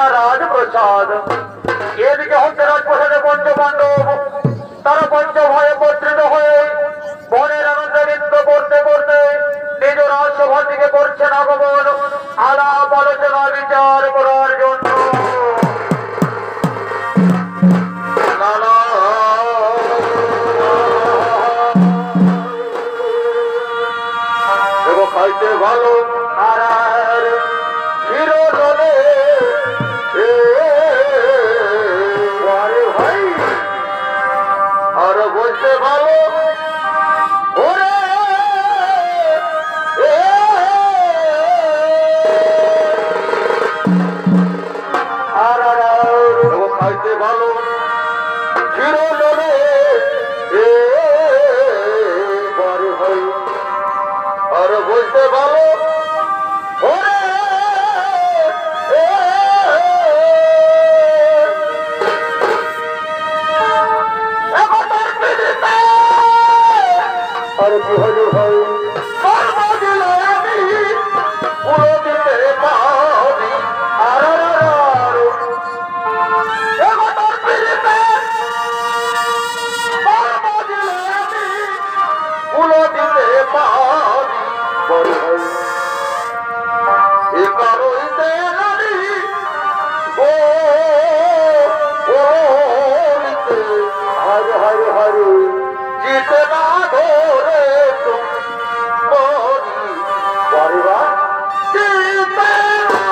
না রাজপ্রসাদ। এদিকে হচ্ছে রাজপ্রসাদে পঞ্চপাণ্ডব, তারা পঞ্চভয়ে বর্ধিত হয়ে বনের আনন্দে নৃত্য করতে করতে নিজ রাজসভার দিকে করছেন আগমন আলাপ আলোচনা বিচার করার জন্য। খাইতে ভালো আর হিরোলে ভাই আর বলতে ভালো ওরে আর খাইতে ভালো হিরোলে ভাই আর বলতে ভালো আর কি হলো ভাই কর্ম দিল আমি পুরো দিতে পারি আর এগোটার পিড়িতে কর্ম দিল আমি পুরো দিতে পারি বড় ভাই এ কারণে নারী গো ওরিতে হরে হরে হরে জিতে না ধরে তুমি পরিবা জিতে না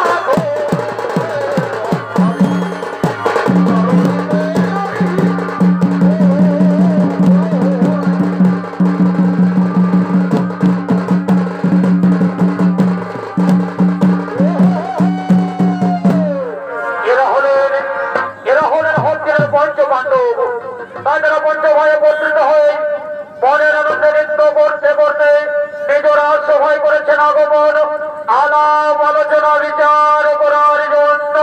পঞ্চপাণ্ডব, তাদের পঞ্চভয়ে বর্ধিত হয়ে বনের আনন্দে নৃত্য করতে করতে নিজ রাজসভায় করেছেন আগমন আলাপ আলোচনা বিচার করার জন্য।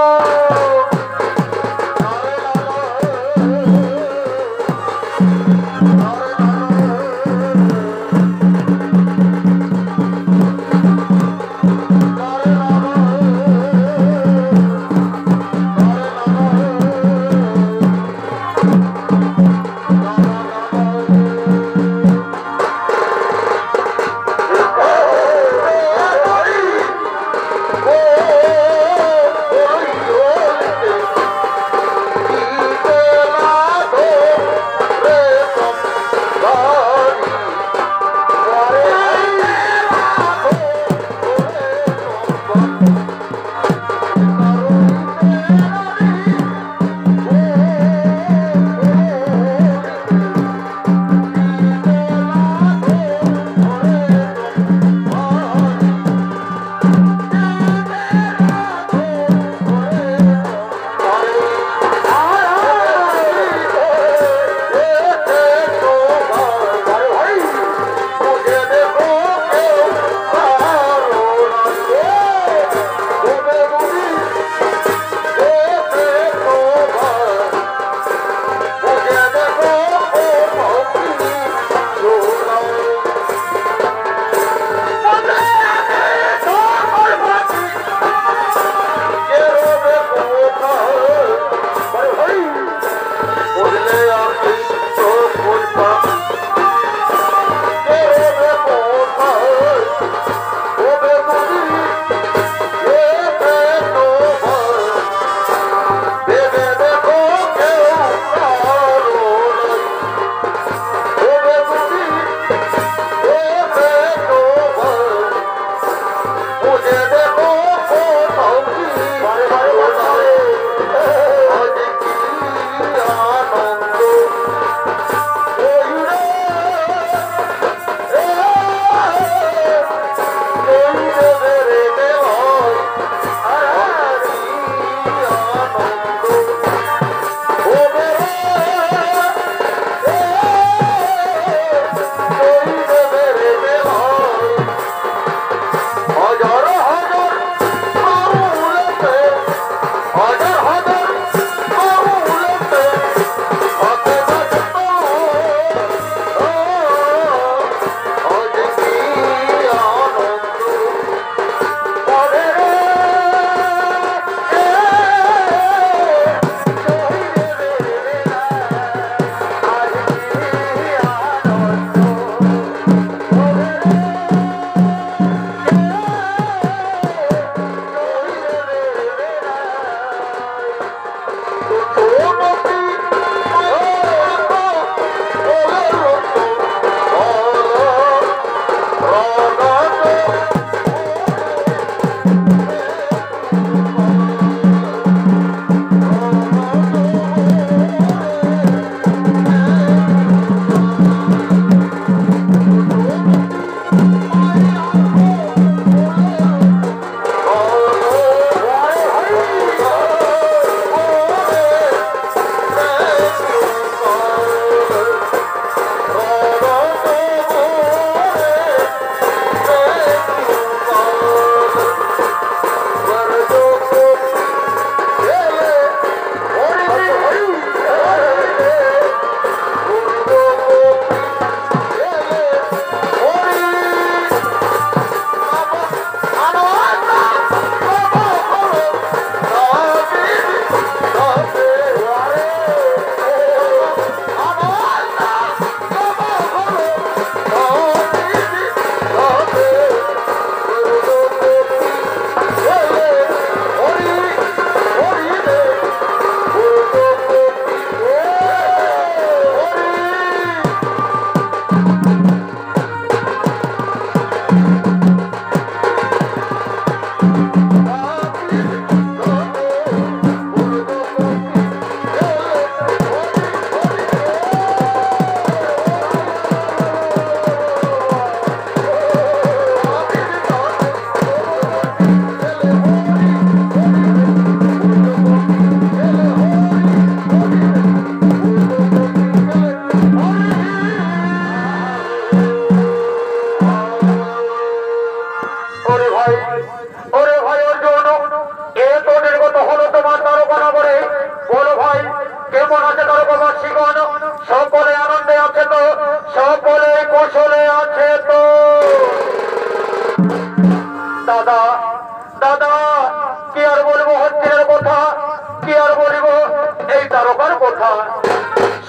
কথা।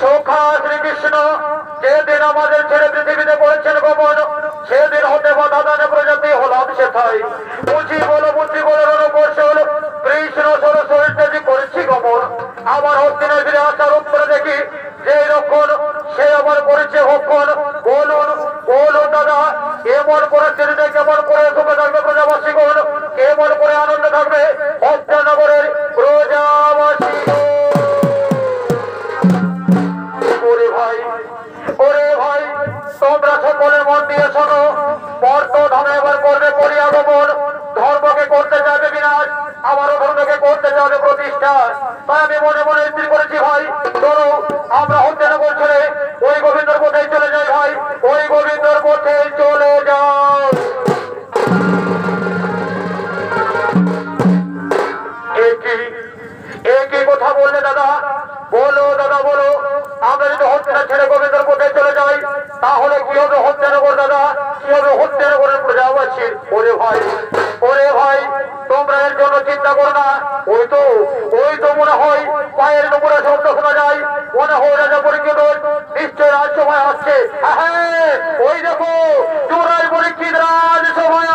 সখা শ্রীকৃষ্ণ যেদিন আমাদের ছেড়ে পৃথিবীতে পড়েছেন গমন, সেদিন হতে বাধা দানে প্রজাতি হলাম সেথায়। বুঝি বলো রণকৌশল, কৃষ্ণ সরস্বতী করেছি গমন। আমার হস্তিনে ফিরে আসার উত্তরে দেখি যে রক্ষণ, সে আমার করেছে ভক্ষণ। বলুন বলুন দাদা, এমন পরিস্থিতিতে কেমন করে সুখে থাকবে প্রজাবাসীগণ, কেমন করে আনন্দ থাকবে হস্তিনগরের প্রজাবাসী। ওরে ভাই, তোমরা সকলে মন দিয়ে শোনো। মর্ত ধামে এবার করবে পরিয়াগমন, ধর্মকে করতে যাবে বিনাশ, আবারও ধর্মকে করতে যাবে প্রতিষ্ঠা। তাই আমি মনে মনে স্থির করেছি ভাই, চলো আমরা হস্তিনগর ছেড়ে ওই গোবিন্দর পথে চলে যাই ভাই, ওই গোবিন্দর পথে চলে যাও। একই কথা বললে দাদা, বলো দাদা বলো, আমরা যদি হস্তিনা ছেড়ে গোবিন্দর পথে চলে যাই তাহলে কি হবে হস্তিনগর দাদা, কি হবে হস্তিনগরের প্রজাবাসী? ওরে ভাই তোমরা এর জন্য চিন্তা করো না। ওই তো মনে হয় পায়ের নোংরা শব্দ শোনা যায়, মনে হয় রাজা পরীক্ষিত নিশ্চয় রাজসভায় আসছে। হ্যাঁ ওই দেখো চোরাই পরীক্ষিত রাজসভায়।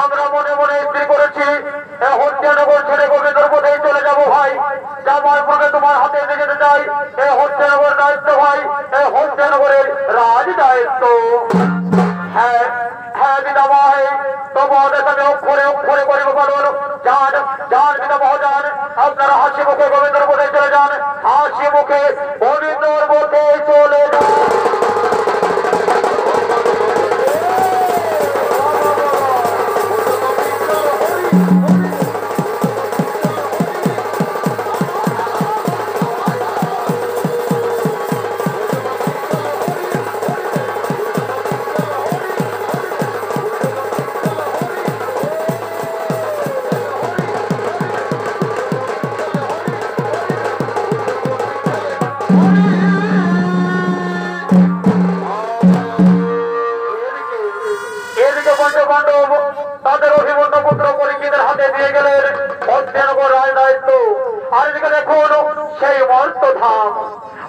আমরা মনে মনে স্থির করেছি হস্তিনগর ছেড়ে গোবিন্দর পথেই চলে যাবো ভাই। যাবার পথে তোমার হাতে দিয়ে যেতে চাই এই হস্তিনগর দায়িত্ব ভাই, এই হস্তিনগরের রাজ দায়িত্ব। হ্যাঁ হ্যাঁ পিতামহ, তোমাদের আমি অক্ষরে অক্ষরে করিব পালন। যান যান পিতামহ যান, আপনারা হাসি মুখে গোবিন্দর পথে চলে যান, হাসি মুখে গোবিন্দর পথে চলে যান। তাদের অভিমন্যু পুত্র পরীক্ষিতের হাতে দিয়ে গেলেন হস্তিনগর রাজ দায়িত্ব। আর এদিকে দেখুন সেই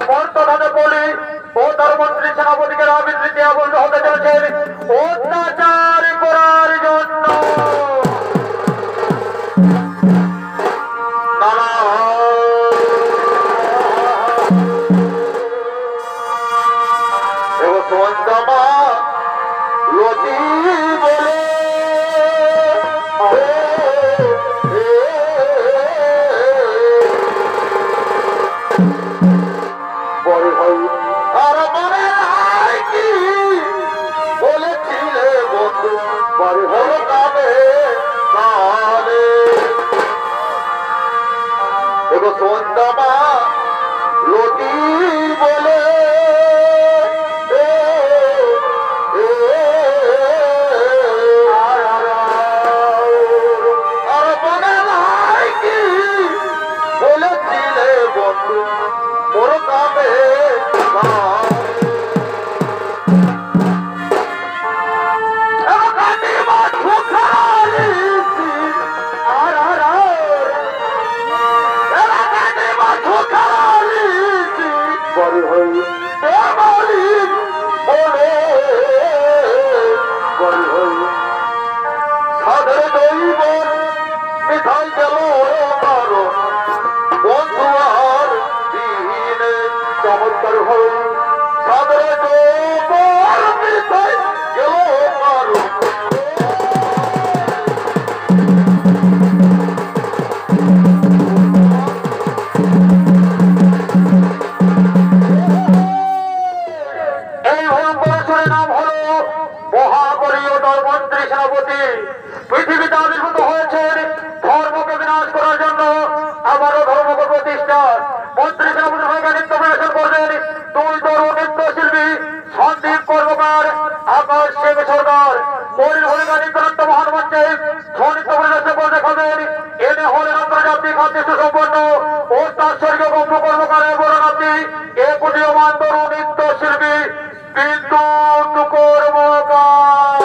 মর্তধামে বলি ও তার মন্ত্রী সেনাপতিকে আবির্ভূত হতে চলেছেন অত্যাচার করার জন্য। পৃথিবীতে আবির্ভূত হয়েছেন ধর্মকে বিনাশ করার জন্য, আবারও ধর্মকে প্রতিষ্ঠা। মন্ত্রী সাহেবের ভূমিকা নৃত্য পরিবেশন করবেন দুই তরুণ নৃত্যশিল্পী সন্দীপ কর্মকার, আকাশ শেখ সরকার। মরির ভূমিকা নৃত্য মহান মঞ্চে নৃত্য পরিবেশন করে দেখাবেন এনে হলেন আন্তর্জাতিক খাদ্য সম্পন্ন ও তার স্বর্গীয় গম্ভ কর্মকারের বড় নাতি এ প্রতীয়মান তরুণ নৃত্যশিল্পী বিদ্যুৎ কর্মকার।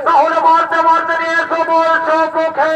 তাহলে মারতে মারতে নিয়ে এসো বর্ষ মুখে।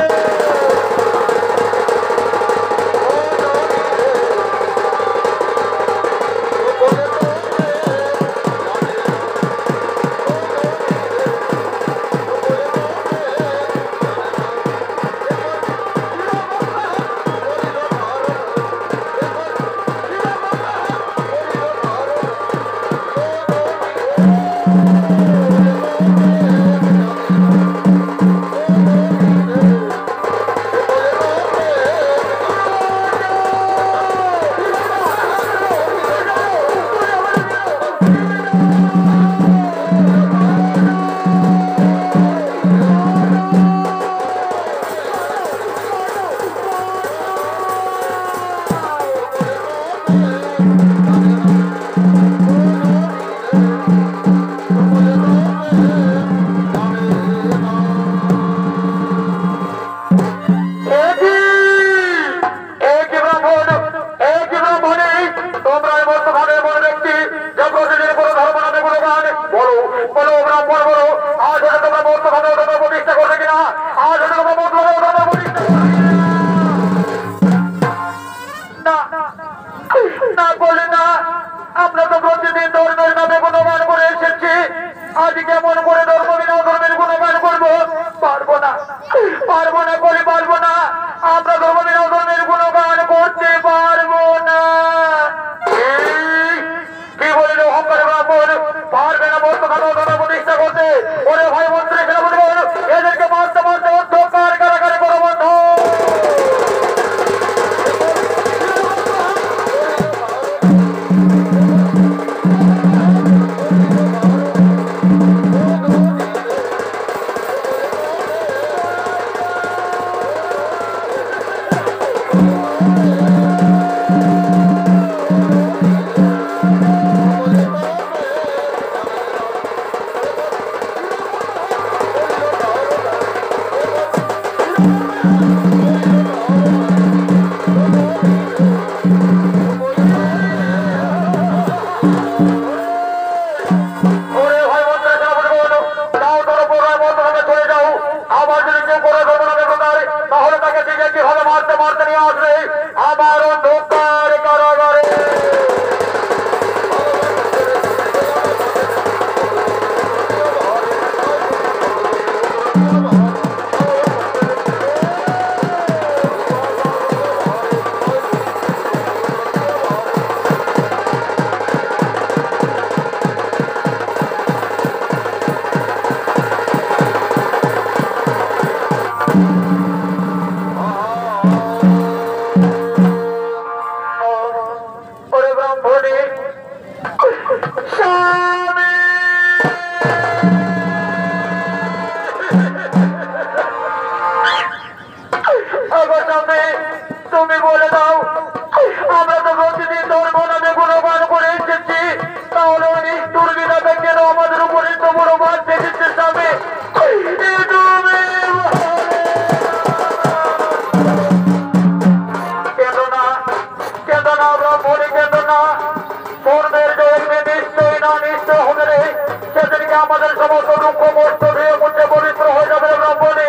আমাদের সমস্ত দুঃখ কষ্ট ধুয়ে মুছে পবিত্র হয়ে যাবে ব্রাহ্মণী।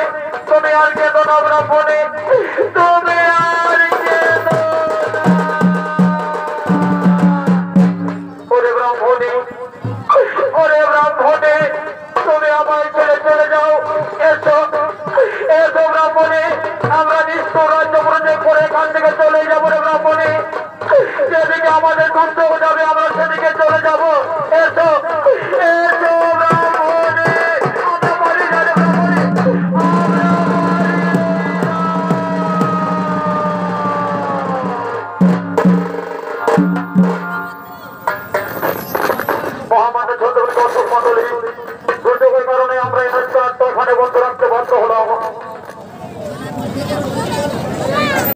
তুমি আর কেঁদো না ব্রাহ্মণী, তুমি আর কেঁদো না। ওরে ব্রাহ্মণী, ওরে ব্রাহ্মণী, তুমি আমায় ছেড়ে চলে যাও। এসো এসো ব্রাহ্মণী, আমরা নিষ্ঠুর রাজ্য প্রজেক্ট করে এখান থেকে চলে যাবো রে ব্রাহ্মণী। যেদিকে আমাদের দুর্যোগ যাবে আমরা সেদিকে চলে যাব। এসো এসো ব্রাহ্মণী, আমরা বাড়ি যাবে ব্রাহ্মণী। মহামান্য চন্দ্রপুর দর্শক মন্ডলী, দুর্যোগের কারণে আমরা এই নৃত্য এখানে বন্ধ রাখতে বাধ্য হলাম।